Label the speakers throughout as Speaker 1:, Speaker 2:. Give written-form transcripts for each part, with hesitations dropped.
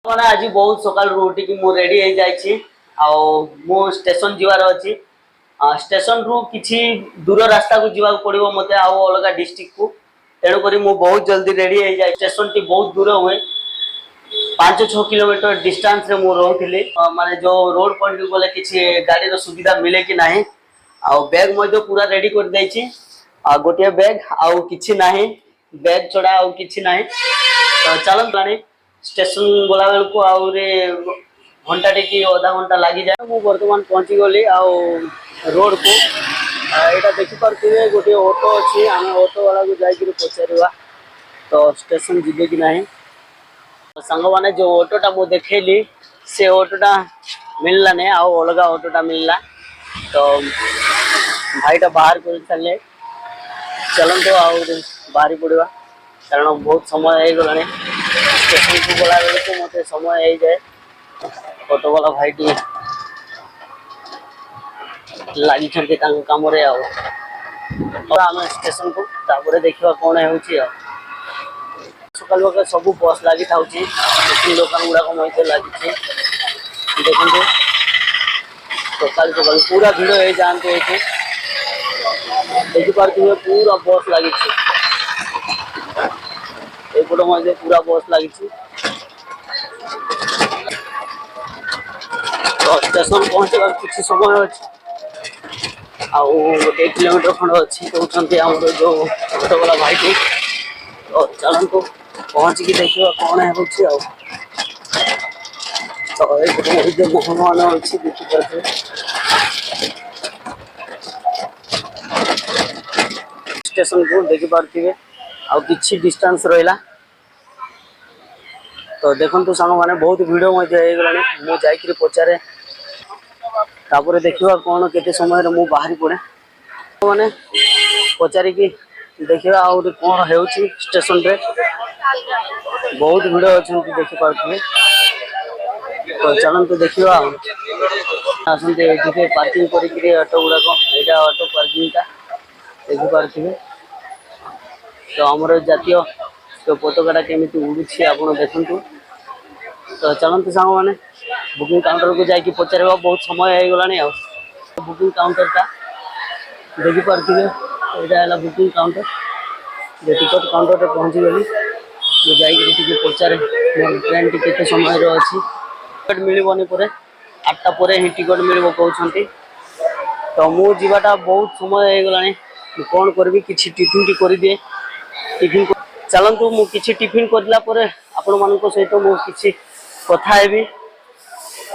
Speaker 1: मैंने आज बहुत सकाल उठी कि रेडी हो जाइए मु स्टेशन जीवार अच्छी स्टेशन रु किसी दूर रास्ता को जीवा पड़ो मत अलग डिस्ट्रिक्ट को तेणुक मु बहुत जल्दी रेडी हो जाए। स्टेशन टी बहुत दूर हुए 5-6 किलोमीटर डिस्टेंस रे मु रोली माने जो रोड पॉइंट को गले किसी गाड़ी सुविधा मिले कि नहीं बैग पूरा रेडी कर देछि गोटे बैग आउ किछि नाही बैग छड़ा आउ किछि नाही तो चलन स्टेशन गला बेलू आउे घंटा टी अधा घंटा लगी जाए। मु बर्तमान पहुंची गली रोड को यहाँ देखिपे गोटे ऑटो अच्छी आम ऑटो वाला को जाकर पचार तो स्टेशन जीवे कि नहीं सांग मैंने जो ऑटोटा मुझे देखली से ऑटोटा मिलला नहीं अलग ऑटोटा मिलला तो भाईटा बाहर कर चले चलते बाहरी पड़ा कारण बहुत समय हो गला स्टेशन को गला बेलू मत समय हो जाए ऑटो वाला भाईटी लगी कम आम स्टेशन को तापर देखा कौन हो सकाल सब बस लगी था दुकान गुड़ाक लगी देखते सकाल सकाल पूरा भिड़ हो जाते देखिपे पूरा बस लगी एपटे पूरा बस लगी तो स्टेशन पहुँचवा किसी समय अच्छे गोटे किलोमीटर खंड अच्छी कहते आम जो ऑटो वाला भाई तो चलतु पहुँचिकी देखा कौन हो मोहन मान अच्छी देखिए स्टेशन को देखिपे आछि डिस्टेंस रहा तो देखु सांग मैंने बहुत भिड़ होगला मुझे पचारे तापर देखा कौन केते समय मु बाहरी पड़े मैंने पचारिकी देखा कौन हो स्टेशन रे बहुत भिड़ अच्छा देखिपे तो चलते देखा आसते पार्किंग कर ऑटो गुड़ाक यहाँ ऑटो पार्किंगटा देखिपे तो आमर जातीय तो पताका केमी उड़ूसी आप देखु तो चलते सांग मैंने बुकिंग काउंटर को जाकि पचार बहुत समय हो गला बुकिंग काउंटरटा देखिपे यहाँ है बुकिंग काउंटर टिकट काउंटर पहुँची गली मुझे पचारे मोर ट्रेन टी के समय अच्छी टिकट मिलनी पर 8टा पर ही टिकट मिल कहते तो मुझाटा बहुत समय हो गला कौन करी कि टिफिन टी कर दिए टिफिन चलतु मुझे टिफिन करला आपण मान सहित मुझे कथा हेबी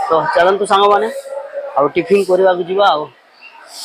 Speaker 1: तो चलतु सांग मैंने टिफिन करने को जीवा।